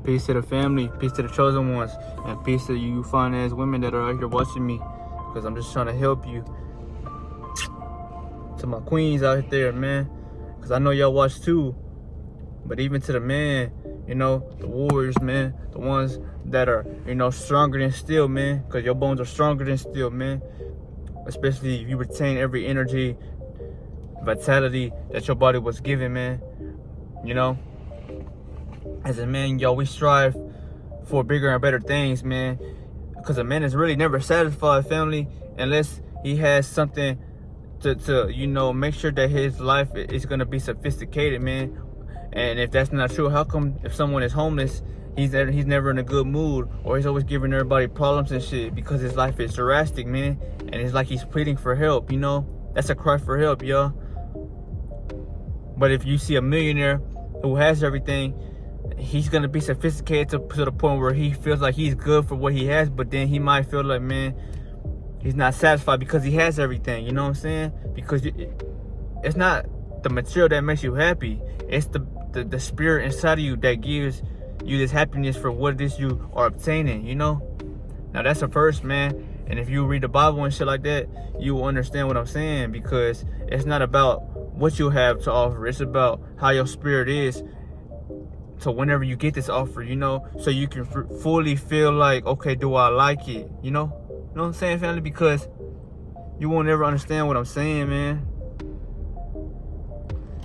Peace to the family, peace to the chosen ones, and peace to you fine ass women that are out here watching me, because I'm just trying to help you. To my queens out there, man, because I know y'all watch too. But even to the man, you know, the warriors, man, the ones that are, you know, stronger than steel, man, because your bones are stronger than steel, man. Especially if you retain every energy, vitality that your body was given, man. You know, as a man, y'all, we strive for bigger and better things, man, because a man is really never satisfied, family, unless he has something to you know, make sure that his life is going to be sophisticated, man. And if that's not true, how come if someone is homeless, he's never in a good mood, or he's always giving everybody problems and shit? Because his life is drastic, man, and it's like he's pleading for help, you know? That's a cry for help, y'all. But if you see a millionaire who has everything, he's gonna be sophisticated to the point where he feels like he's good for what he has, but then he might feel like, man, he's not satisfied because he has everything, you know what I'm saying? Because it's not the material that makes you happy, it's the spirit inside of you that gives you this happiness for what it is you are obtaining, you know? Now that's a first, man, and if you read the Bible and shit like that, you will understand what I'm saying, because it's not about what you have to offer, it's about how your spirit is. So whenever you get this offer, you know, so you can fully feel like, okay, do I like it? You know what I'm saying, family? Because you won't ever understand what I'm saying, man.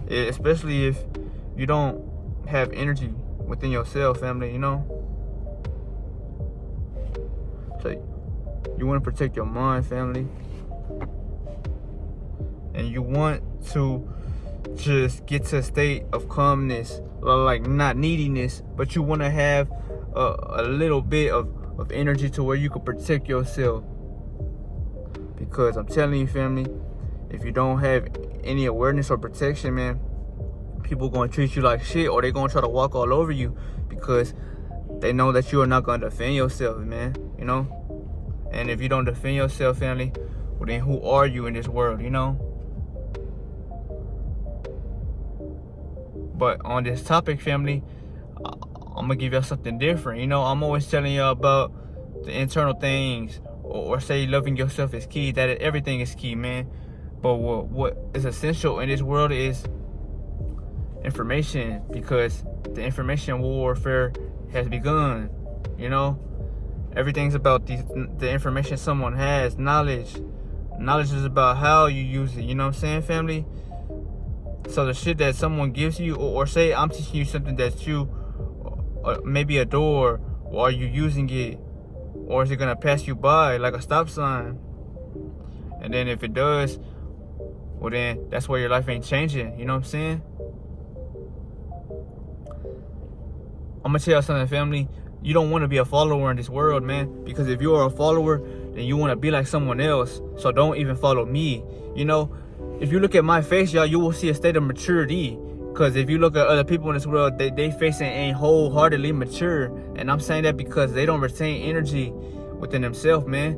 Especially if you don't have energy within yourself, family, you know. So you want to protect your mind, family. And you want to just get to a state of calmness, like not neediness, but you want to have a little bit of energy to where you can protect yourself. Because I'm telling you, family, if you don't have any awareness or protection, man, people going to treat you like shit, or they're going to try to walk all over you, because they know that you are not going to defend yourself, man, you know. And if you don't defend yourself, family, well, then who are you in this world, you know? But on this topic, family, I'm gonna give y'all something different. You know, I'm always telling y'all about the internal things, or say loving yourself is key, that everything is key, man. But what is essential in this world is information, because the information warfare has begun. You know, everything's about the information someone has, knowledge. Knowledge is about how you use it, you know what I'm saying, family? So the shit that someone gives you, or say I'm teaching you something that you maybe adore, or are you using it, or is it gonna pass you by like a stop sign? And then if it does, well then that's where your life ain't changing, you know what I'm saying? I'm gonna tell y'all something, family. You don't want to be a follower in this world, man, because if you are a follower, then you want to be like someone else. So don't even follow me, you know. If you look at my face, y'all, you will see a state of maturity. Because if you look at other people in this world, they facing ain't wholeheartedly mature. And I'm saying that because they don't retain energy within themselves, man.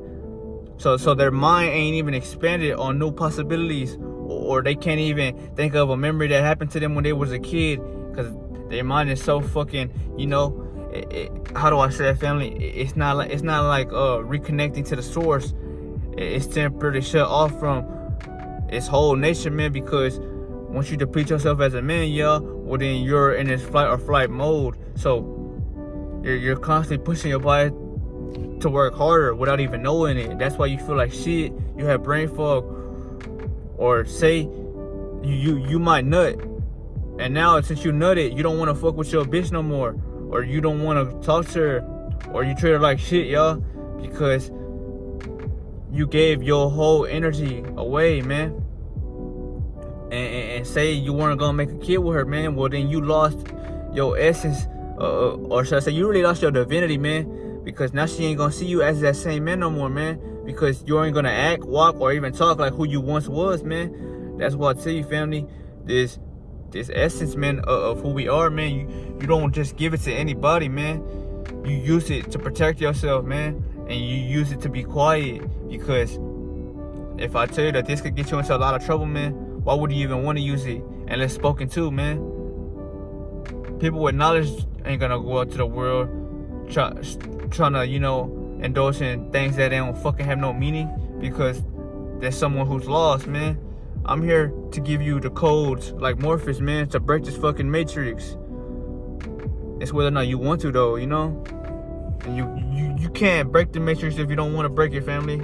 So their mind ain't even expanded on new possibilities. Or they can't even think of a memory that happened to them when they was a kid. Because their mind is so fucking, you know, how do I say that, family? It's not like reconnecting to the source. It's temporarily shut off from its whole nature, man, because once you deplete yourself as a man, y'all, well then you're in this fight or flight mode. So you're constantly pushing your body to work harder without even knowing it. That's why you feel like shit. You have brain fog, or say you might nut, and now since you nutted, you don't want to fuck with your bitch no more, or you don't want to talk to her, or you treat her like shit, y'all, because you gave your whole energy away, man. And say you weren't gonna make a kid with her, man, well then you lost your essence, or should I say you really lost your divinity, man, because now she ain't gonna see you as that same man no more, man, because you ain't gonna act, walk, or even talk like who you once was, man. That's why I tell you, family, this essence, man, of who we are, man, you don't just give it to anybody, man. You use it to protect yourself, man, and you use it to be quiet. Because if I tell you that this could get you into a lot of trouble, man, why would you even want to use it unless spoken to, man? People with knowledge ain't gonna go out to the world trying to, indulge in things that they don't fucking have no meaning, because there's someone who's lost, man. I'm here to give you the codes like Morpheus, man, to break this fucking matrix. It's whether or not you want to, though, And you can't break the matrix if you don't want to break it, family.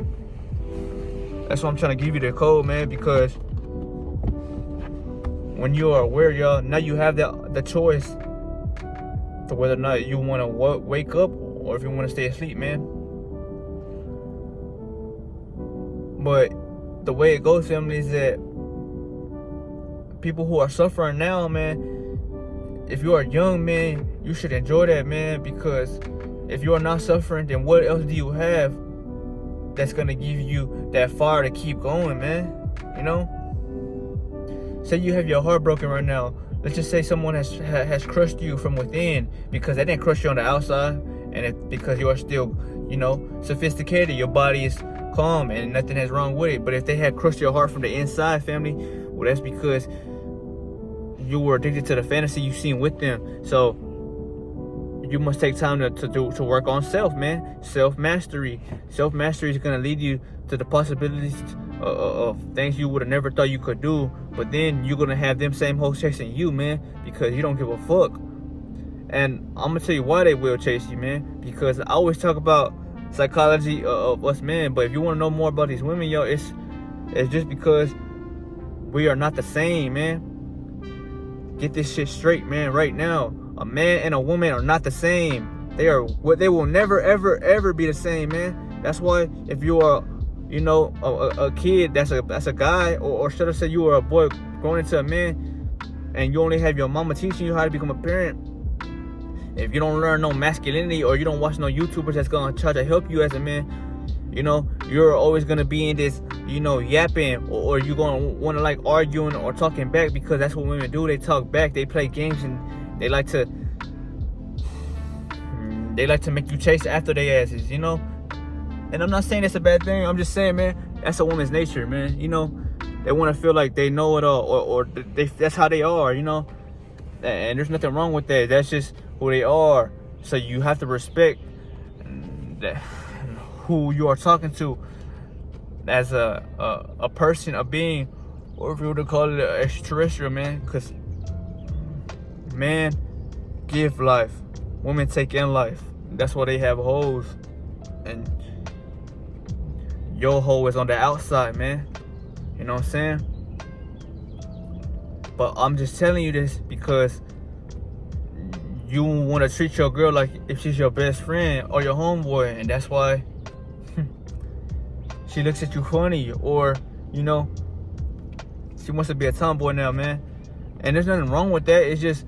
That's why I'm trying to give you the code, man, because when you are aware, y'all, now you have the choice to whether or not you want to wake up or if you want to stay asleep, man. But the way it goes, family, is that people who are suffering now, man, if you are young, man, you should enjoy that, man, because if you are not suffering, then what else do you have that's going to give you that fire to keep going, man? Say you have your heart broken right now. Let's just say someone has crushed you from within, because they didn't crush you on the outside, and because you are still, sophisticated, your body is calm and nothing is wrong with it. But if they had crushed your heart from the inside, family, well, that's because you were addicted to the fantasy you've seen with them. So you must take time to work on self, man. Self-mastery. Self-mastery is going to lead you to the possibilities of things you would have never thought you could do. But then you're going to have them same hoes chasing you, man, because you don't give a fuck. And I'm going to tell you why they will chase you, man, because I always talk about psychology of us men, but if you want to know more about these women, yo, it's just because we are not the same, man. Get this shit straight, man, right now. A man and a woman are not the same. They will never ever be the same, man. That's why if you are, a kid that's a guy, or should I say you are a boy growing into a man, and you only have your mama teaching you how to become a parent. If you don't learn no masculinity, or you don't watch no YouTubers that's gonna try to help you as a man, you're always gonna be in this, yapping, or you're gonna wanna like arguing or talking back, because that's what women do. They talk back, they play games, and they like to make you chase after their asses, And I'm not saying that's a bad thing. I'm just saying, man, that's a woman's nature, man. They want to feel like they know it all, or that's how they are, And there's nothing wrong with that. That's just who they are. So you have to respect who you are talking to as a person, a being, or if you were to call it an extraterrestrial, man. Because men give life, women take in life. That's why they have hoes, and your hoe is on the outside, man. You know what I'm saying? But I'm just telling you this because you want to treat your girl like if she's your best friend or your homeboy, and that's why she looks at you funny, or she wants to be a tomboy now, man. And there's nothing wrong with that. It's just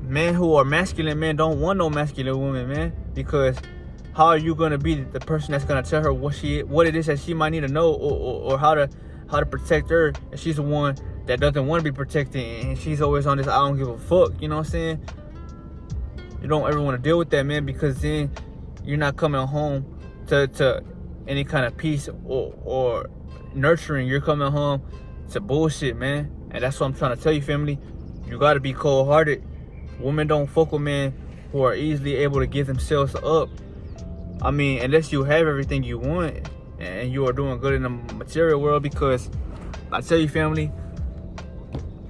men who are masculine, men don't want no masculine woman, man, because how are you gonna be the person that's gonna tell her what it is that she might need to know, or how to protect her, and she's the one that doesn't want to be protected, and she's always on this I don't give a fuck, you know what I'm saying? You don't ever want to deal with that, man, because then you're not coming home to any kind of peace or nurturing. You're coming home to bullshit, man. And that's what I'm trying to tell you, family. You got to be cold-hearted. Women don't fuck with men who are easily able to give themselves up. I mean, unless you have everything you want and you are doing good in the material world, because I tell you, family,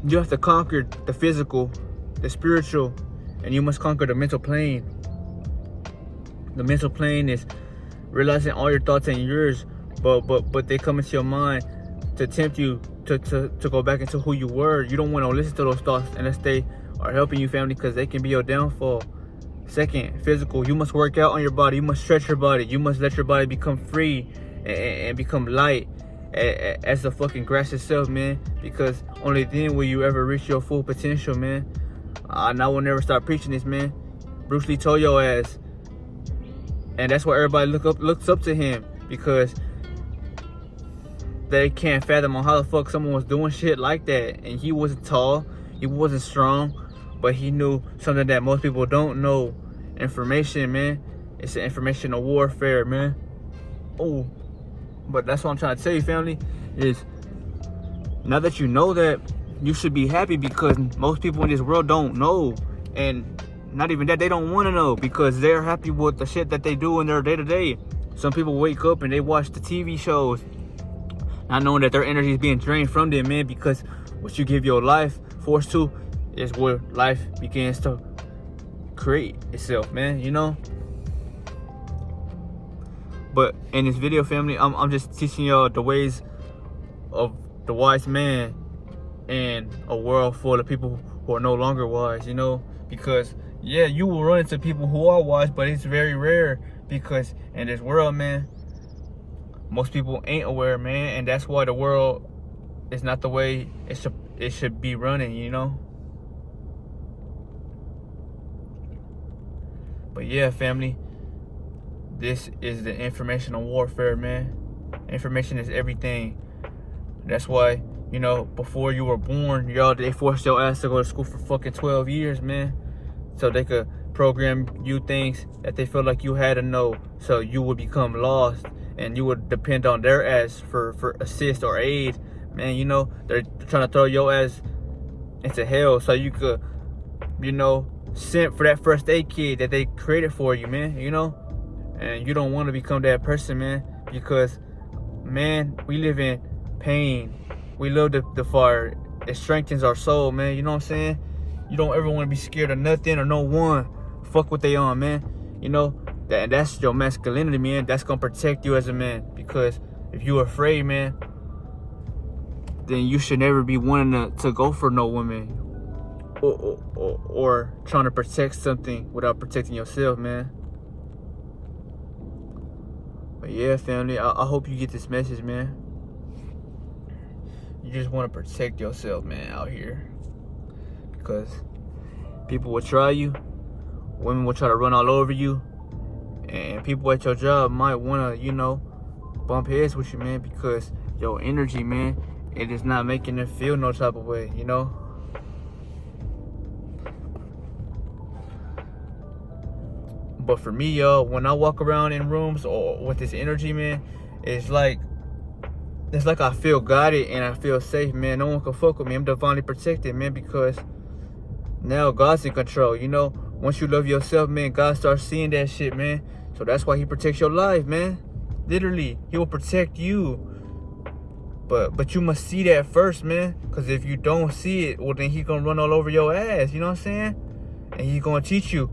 you have to conquer the physical, the spiritual, and you must conquer the mental plane. The mental plane is realizing all your thoughts ain't yours, but they come into your mind to tempt you to go back into who you were. You don't want to listen to those thoughts unless they are helping you, family, because they can be your downfall. Second, physical. You must work out on your body. You must stretch your body. You must let your body become free and become light as the fucking grass itself, man, because only then will you ever reach your full potential, man. And I will never stop preaching this, man. Bruce Lee told your ass, and that's why everybody looks up to him, because they can't fathom on how the fuck someone was doing shit like that. And he wasn't tall, he wasn't strong, but he knew something that most people don't know. Information, man. It's an informational warfare, man. Oh, but that's what I'm trying to tell you, family, is now that you know that, you should be happy, because most people in this world don't know. And not even that, they don't want to know because they're happy with the shit that they do in their day-to-day. Some people wake up and they watch the TV shows not knowing that their energy is being drained from them, man, because what you give your life force to is where life begins to create itself, man, you know. But in this video, family, I'm just teaching y'all the ways of the wise man in a world full of people who are no longer wise, you know. Because yeah, you will run into people who are wise, but it's very rare because in this world, man, most people ain't aware, man, and that's why the world is not the way it should be running, you know. But yeah, family, this is the informational warfare, man. Information is everything. That's why, you know, before you were born, they forced your ass to go to school for fucking 12 years, man, so they could program you things that they feel like you had to know, so you would become lost and you would depend on their ass for assist or aid, man. You know, they're trying to throw your ass into hell so you could, you know, send for that first aid kit that they created for you, man, you know. And you don't want to become that person, man, because, man, we live in pain. We love the fire. It strengthens our soul, man, you know what I'm saying? You don't ever want to be scared of nothing or no one. Fuck what they on, man, you know. That's your masculinity, man. That's gonna protect you as a man, because if you're afraid, man, then you should never be wanting to go for no woman or trying to protect something without protecting yourself, man. But yeah, family, I hope you get this message, man. You just want to protect yourself, man, out here, because people will try you, women will try to run all over you, and people at your job might want to, you know, bump heads with you, man, because your energy, man, it is not making them feel no type of way, you know. But for me, y'all, when I walk around in rooms or with this energy, man, it's like I feel guided and I feel safe, man. No one can fuck with me. I'm divinely protected, man, because now God's in control, you know. Once you love yourself, man, God starts seeing that shit, man. So that's why he protects your life, man. Literally, he will protect you. But you must see that first, man. Because if you don't see it, well, then he gonna run all over your ass, you know what I'm saying? And he gonna teach you,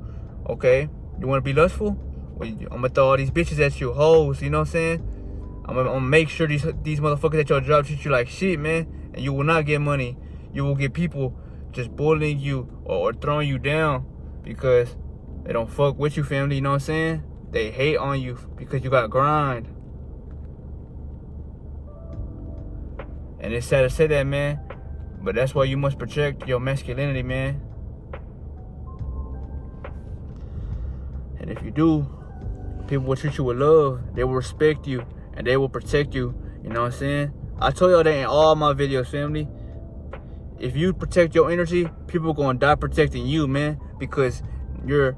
okay, you want to be lustful? Well, I'm gonna throw all these bitches at you, hoes, you know what I'm saying? I'm gonna make sure these motherfuckers at your job treat you like shit, man. And you will not get money. You will get people just bullying you or throwing you down because they don't fuck with you, family, you know what I'm saying? They hate on you because you got grind. And it's sad to say that, man, but that's why you must protect your masculinity, man. And if you do, people will treat you with love. They will respect you and they will protect you, you know what I'm saying? I told y'all that in all my videos, family. If you protect your energy, people are going to die protecting you, man, because you're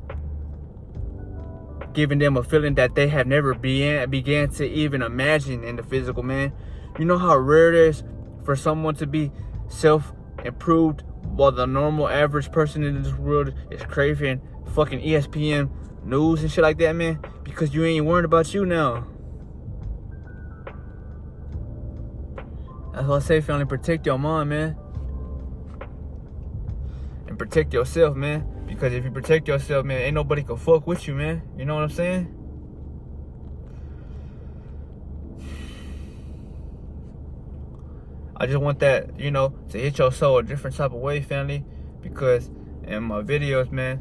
giving them a feeling that they have never began to even imagine in the physical, man. You know how rare it is for someone to be self-improved while the normal average person in this world is craving fucking ESPN news and shit like that, man, because you ain't worried about you now. That's why I say, family, protect your mind, man. And protect yourself, man. Because if you protect yourself, man, ain't nobody can fuck with you, man. You know what I'm saying? I just want that, you know, to hit your soul a different type of way, family. Because in my videos, man,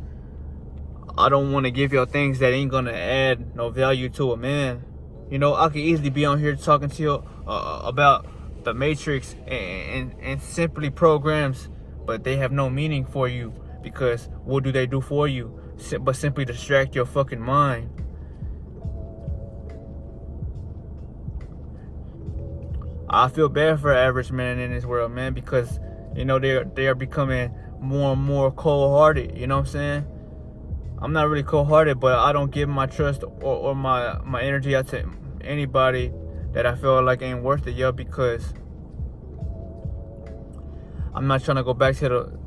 I don't want to give y'all things that ain't gonna add no value to a man. You know, I could easily be on here talking to you about the Matrix and simply programs, but they have no meaning for you, because what do they do for you but simply distract your fucking mind. I feel bad for average man in this world, man, because, you know, they are becoming more and more cold-hearted, you know what I'm saying? I'm not really cold-hearted, but I don't give my trust or my energy out to anybody that I feel like ain't worth it, yo, because I'm not trying to go back to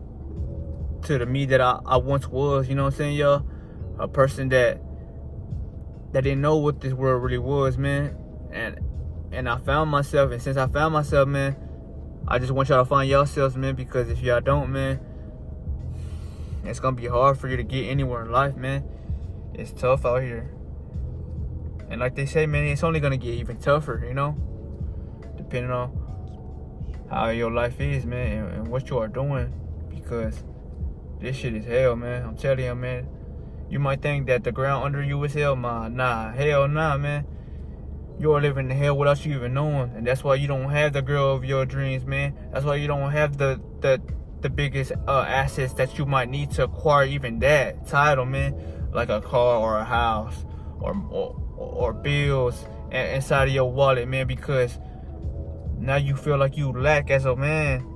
to the me that I once was, you know what I'm saying, y'all? A person that didn't know what this world really was, man. And I found myself, and since I found myself, man, I just want y'all to find yourselves, man, because if y'all don't, man, it's gonna be hard for you to get anywhere in life, man. It's tough out here. And like they say, man, it's only gonna get even tougher, you know? Depending on how your life is, man, and what you are doing. Because this shit is hell, man. I'm telling you, man. You might think that the ground under you is hell, man. Nah, hell nah, man. You are living in hell without you even knowing. And that's why you don't have the girl of your dreams, man. That's why you don't have the biggest assets that you might need to acquire even that title, man. Like a car or a house or bills inside of your wallet, man. Because now you feel like you lack as a man.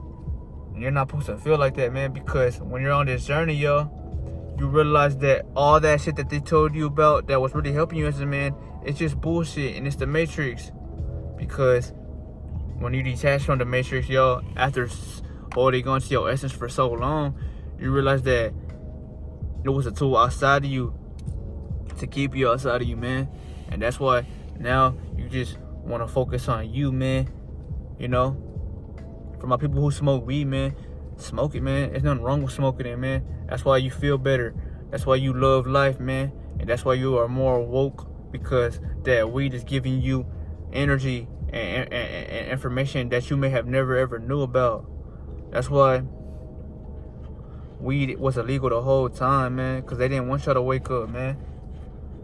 And you're not supposed to feel like that, man. Because when you're on this journey, y'all, you realize that all that shit that they told you about that was really helping you as a man, it's just bullshit, and it's the Matrix. Because when you detach from the Matrix, y'all, after holding on to your essence for so long, you realize that it was a tool outside of you to keep you outside of you, man. And that's why now you just want to focus on you, man. You know, for my people who smoke weed, man, smoke it, man. There's nothing wrong with smoking it, man. That's why you feel better. That's why you love life, man. And that's why you are more woke, because that weed is giving you energy and information that you may have never ever knew about. That's why weed was illegal the whole time, man, because they didn't want y'all to wake up, man.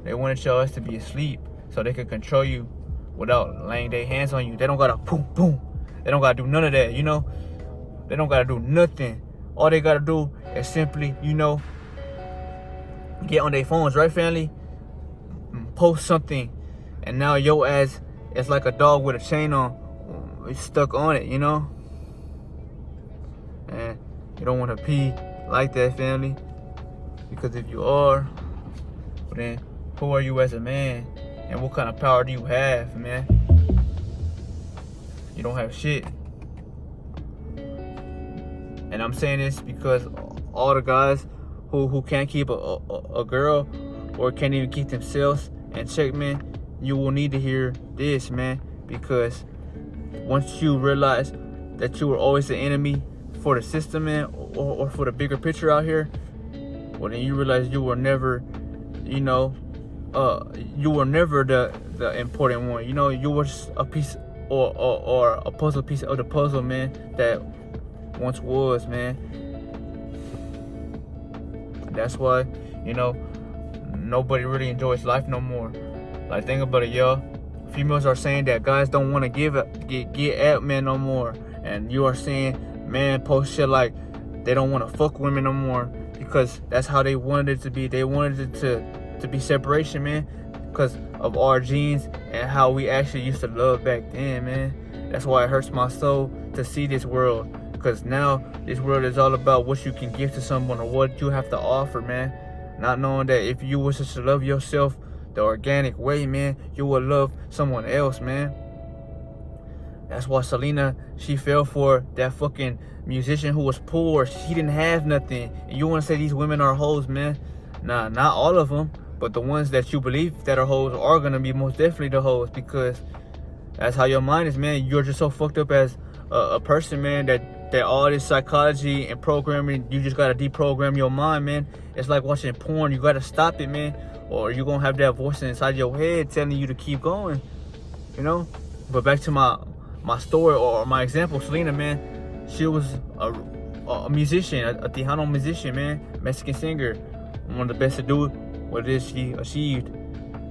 They wanted y'all to be asleep so they could control you without laying their hands on you. They don't gotta boom, boom. They don't gotta do none of that, you know? They don't gotta do nothing. All they gotta do is simply, you know, get on their phones, right, family? Post something, and now your ass is like a dog with a chain on. It's stuck on it, you know? And you don't want to pee like that, family. Because if you are, well, then who are you as a man? And what kind of power do you have, man? You don't have shit. And I'm saying this because all the guys who can't keep a girl or can't even keep themselves in check, man, you will need to hear this, man. Because once you realize that you were always the enemy for the system, man, or for the bigger picture out here, well, then you realize you were never, you know, you were never the important one. You know, you were just a piece or a puzzle piece of the puzzle, man, that once was, man. That's why, you know, nobody really enjoys life no more. Like, think about it, y'all. Females are saying that guys don't want to get at men no more, and you are seeing men post shit like they don't want to fuck women no more because that's how they wanted it to be. They wanted it to be separation, man, because of our genes and how we actually used to love back then, man. That's why it hurts my soul to see this world, because now this world is all about what you can give to someone or what you have to offer, man. Not knowing that if you was just to love yourself the organic way, man, you would love someone else, man. That's why Selena, she fell for that fucking musician who was poor. She didn't have nothing. And you want to say these women are hoes, man? Nah, not all of them. But the ones that you believe that are hoes are going to be most definitely the hoes, because that's how your mind is, man. You're just so fucked up as a person, man, that all this psychology and programming, you just got to deprogram your mind, man. It's like watching porn. You got to stop it, man, or you're going to have that voice inside your head telling you to keep going, you know? But back to my story or my example, Selena, man, she was a musician, a Tejano musician, man, Mexican singer, one of the best to do what it is she achieved.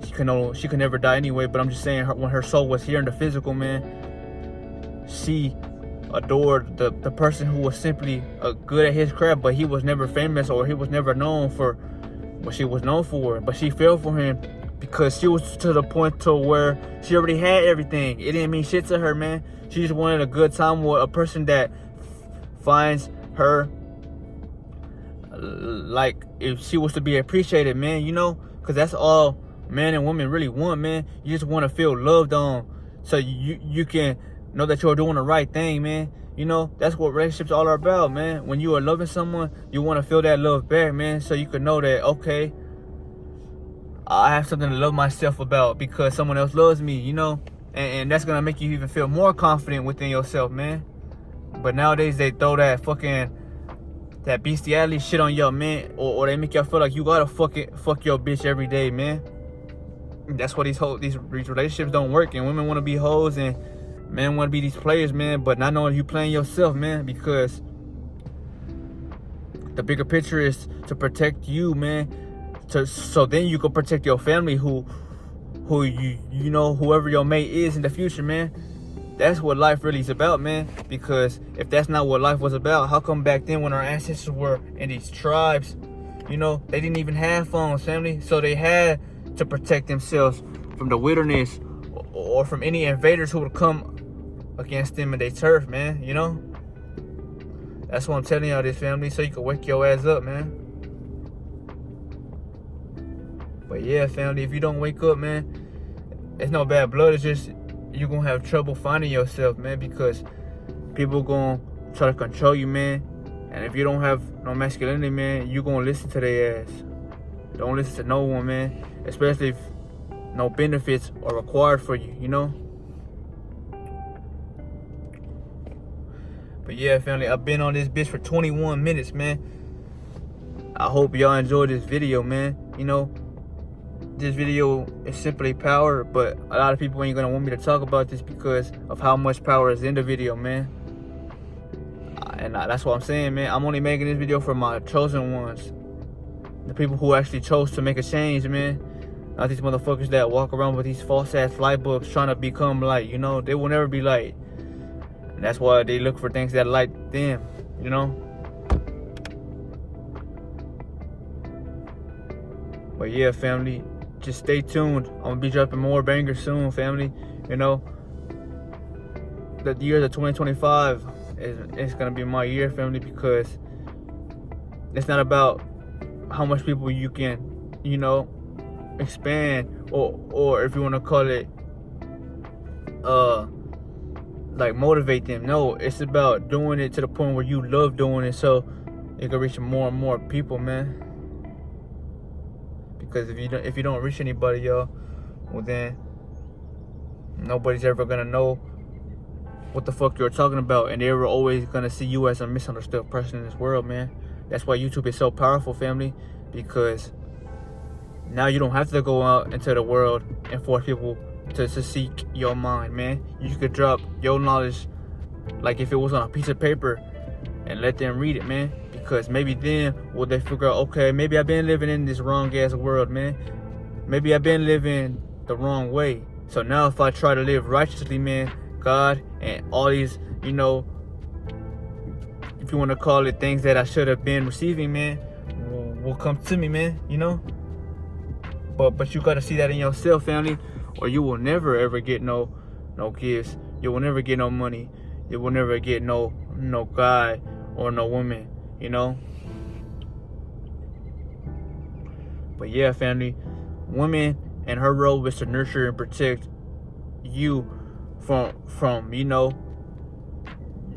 She could never die anyway, but I'm just saying, when her soul was here in the physical, man, she adored the person who was simply good at his craft, but he was never famous or he was never known for what she was known for. But she fell for him because she was to the point to where she already had everything. It didn't mean shit to her, man. She just wanted a good time with a person that finds her like if she was to be appreciated, man, you know, because that's all man and woman really want, man. You just want to feel loved on, so you can know that you're doing the right thing, man. You know, that's what relationships all are about, man. When you are loving someone, you want to feel that love back, man, so you can know that, okay, I have something to love myself about because someone else loves me, you know? And that's going to make you even feel more confident within yourself, man. But nowadays, they throw that bestiality shit on y'all, man. Or they make y'all feel like you got to fuck your bitch every day, man. That's why these relationships don't work. And women want to be hoes and men want to be these players, man. But not knowing you playing yourself, man. Because the bigger picture is to protect you, man. So then you can protect your family, who you know, whoever your mate is in the future, man. That's what life really is about, man. Because if that's not what life was about, how come back then when our ancestors were in these tribes, you know, they didn't even have phones, family? So they had to protect themselves from the wilderness or from any invaders who would come against them in their turf, man, you know? That's why I'm telling y'all this, family, so you can wake your ass up, man. But yeah, family, if you don't wake up, man, it's no bad blood. It's just you're going to have trouble finding yourself, man, because people going to try to control you, man. And if you don't have no masculinity, man, you're going to listen to their ass. Don't listen to no one, man, especially if no benefits are required for you, you know? But yeah, family, I've been on this bitch for 21 minutes, man. I hope y'all enjoyed this video, man. You know, this video is simply power, but a lot of people ain't gonna want me to talk about this because of how much power is in the video, man. And that's what I'm saying, man. I'm only making this video for my chosen ones, the people who actually chose to make a change, man. Not these motherfuckers that walk around with these false ass light bulbs trying to become light, you know. They will never be light. And that's why they look for things that light them, you know. But yeah, family, just stay tuned. I'm gonna be dropping more bangers soon, family. You know, the year of 2025 is gonna be my year, family, because it's not about how much people you can, you know, expand or if you want to call it like motivate them. No, it's about doing it to the point where you love doing it, so it can reach more and more people, man. Because if you don't reach anybody, y'all, well then nobody's ever gonna know what the fuck you're talking about, and they're always gonna see you as a misunderstood person in this world, man. That's why YouTube is so powerful, family, because now you don't have to go out into the world and force people to seek your mind, man. You could drop your knowledge like if it was on a piece of paper and let them read it, man. Because maybe then will they figure out, okay, maybe I've been living in this wrong ass world, man. Maybe I've been living the wrong way. So now if I try to live righteously, man, God and all these, you know, if you want to call it things that I should have been receiving, man, will come to me, man, you know. But you gotta see that in yourself, family, or you will never ever get no gifts. You will never get no money. You will never get no guy or no woman, you know. But yeah, family, women and her role is to nurture and protect you from you know,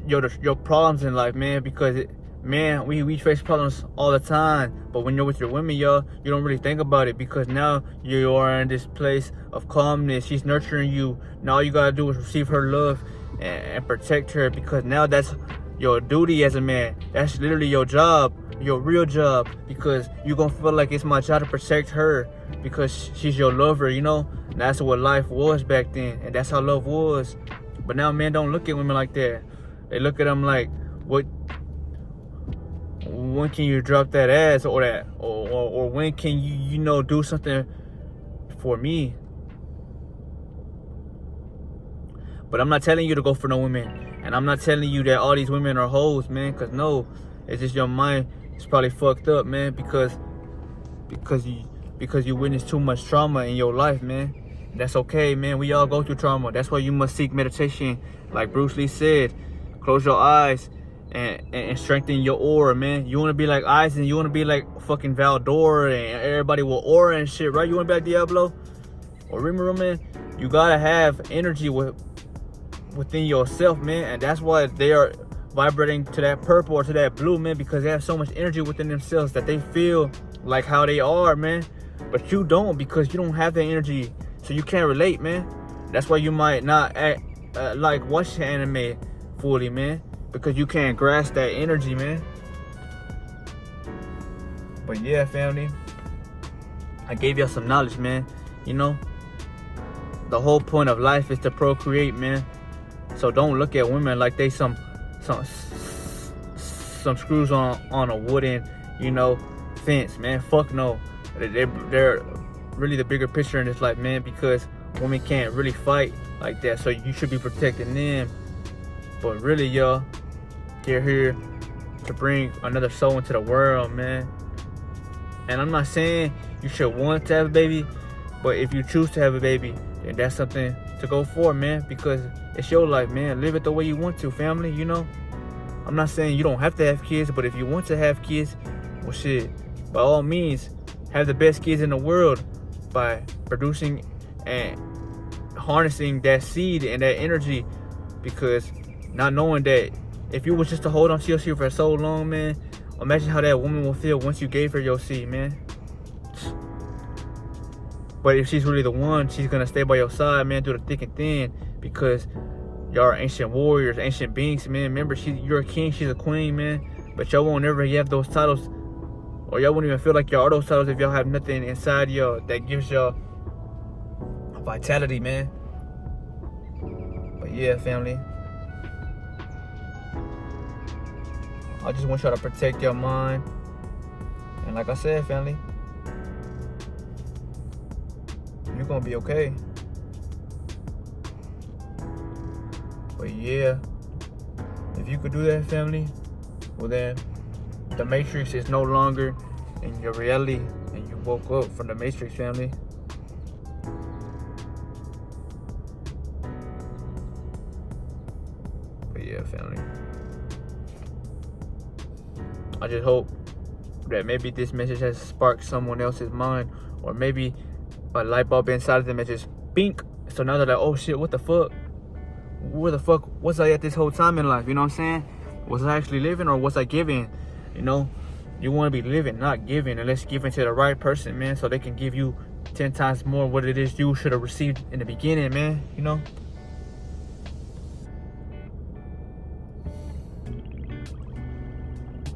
your problems in life, man. Because man, we face problems all the time, but when you're with your women, y'all, you don't really think about it, because now you are in this place of calmness. She's nurturing you. Now all you gotta do is receive her love and protect her, because now that's your duty as a man. That's literally your job, your real job, because you're gonna feel like it's my job to protect her because she's your lover, you know. And that's what life was back then, and that's how love was. But now men don't look at women like that. They look at them like, what? When can you drop that ass, or when can you know, do something for me? But I'm not telling you to go for no women, and I'm not telling you that all these women are hoes, man. Cause no, it's just your mind is probably fucked up, man. Because you witnessed too much trauma in your life, man. That's okay, man. We all go through trauma. That's why you must seek meditation, like Bruce Lee said. Close your eyes and strengthen your aura, man. You want to be like Aizen, you want to be like fucking Valdor and everybody with aura and shit, right? You want to be like Diablo or Rimuru, man. You gotta have energy with within yourself, man. And that's why they are vibrating to that purple or to that blue, man, because they have so much energy within themselves that they feel like how they are, man. But you don't, because you don't have that energy, so you can't relate, man. That's why you might not act like watch anime fully, man, because you can't grasp that energy, man. But yeah, family, I gave y'all some knowledge, man. You know, the whole point of life is to procreate, man. So don't look at women like they some screws on a wooden, you know, fence, man. Fuck no. They're really the bigger picture in this life, man, because women can't really fight like that. So you should be protecting them. But really, y'all, you're here to bring another soul into the world, man. And I'm not saying you should want to have a baby, but if you choose to have a baby, then that's something to go for, man, because it's your life, man. Live it the way you want to, family, you know. I'm not saying you don't have to have kids, but if you want to have kids, well, shit, by all means, have the best kids in the world by producing and harnessing that seed and that energy, because not knowing that if you was just to hold on to your seed for so long, man, imagine how that woman will feel once you gave her your seed, man. But if she's really the one, she's gonna stay by your side, man, through the thick and thin, because y'all are ancient warriors, ancient beings, man. Remember, you're a king, she's a queen, man. But y'all won't ever have those titles, or y'all won't even feel like y'all are those titles if y'all have nothing inside y'all that gives y'all vitality, man. But yeah, family, I just want y'all to protect your mind. And like I said, family, you're gonna be okay. But yeah, if you could do that, family, well then the Matrix is no longer in your reality, and you woke up from the Matrix, family. But yeah, family, I just hope that maybe this message has sparked someone else's mind, or maybe a light bulb inside of them that just bink. So now they're like, oh shit, what the fuck? Where the fuck was I at this whole time in life? You know what I'm saying? Was I actually living, or was I giving? You know, you want to be living, not giving, unless giving to the right person, man, so they can give you 10 times more what it is you should have received in the beginning, man, you know?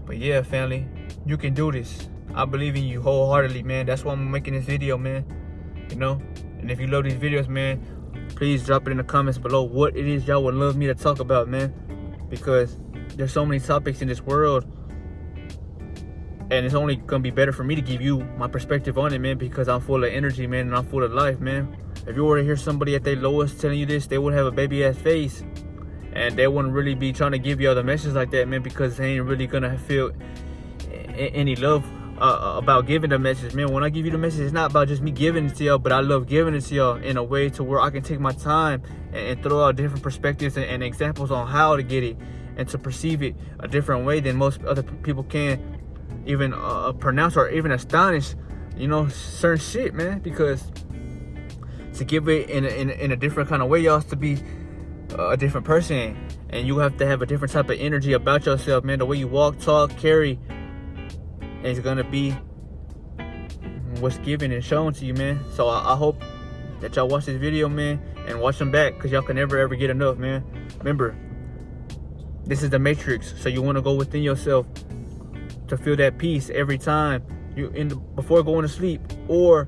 But yeah, family, you can do this. I believe in you wholeheartedly, man. That's why I'm making this video, man. You know? And if you love these videos, man, please drop it in the comments below what it is y'all would love me to talk about, man. Because there's so many topics in this world, and it's only gonna be better for me to give you my perspective on it, man, because I'm full of energy, man, and I'm full of life, man. If you were to hear somebody at their lowest telling you this, they would have a baby ass face, and they wouldn't really be trying to give you other messages like that, man, because they ain't really gonna feel any love about giving the message, man. When I give you the message, it's not about just me giving it to y'all, but I love giving it to y'all in a way to where I can take my time and throw out different perspectives and examples on how to get it and to perceive it a different way than most other people can even pronounce or even astonish, you know, certain shit, man. Because to give it in a different kind of way, you have to be a different person, and you have to have a different type of energy about yourself, man. The way you walk, talk, carry is gonna be what's given and shown to you, man. So I hope that y'all watch this video, man, and watch them back, because y'all can never ever get enough, man. Remember, this is the Matrix, so you want to go within yourself to feel that peace every time before going to sleep or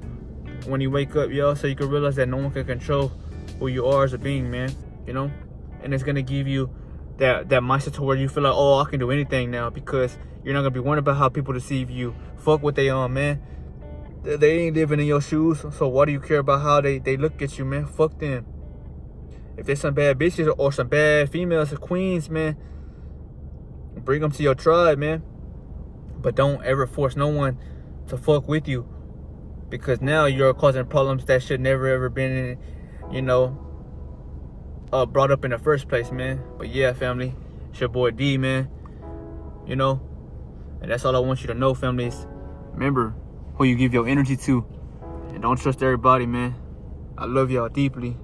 when you wake up, y'all, so you can realize that no one can control who you are as a being, man. You know, and it's gonna give you that mindset to where you feel like, oh, I can do anything now, because you're not gonna be worried about how people deceive you. Fuck what they on, man. They ain't living in your shoes, so why do you care about how they look at you, man? Fuck them. If there's some bad bitches or some bad females or queens, man, bring them to your tribe, man. But don't ever force no one to fuck with you, because now you're causing problems that should never ever been, you know, brought up in the first place, man. But yeah, family, it's your boy D, man. You know, and that's all I want you to know, family, is remember who you give your energy to, and don't trust everybody, man. I love y'all deeply.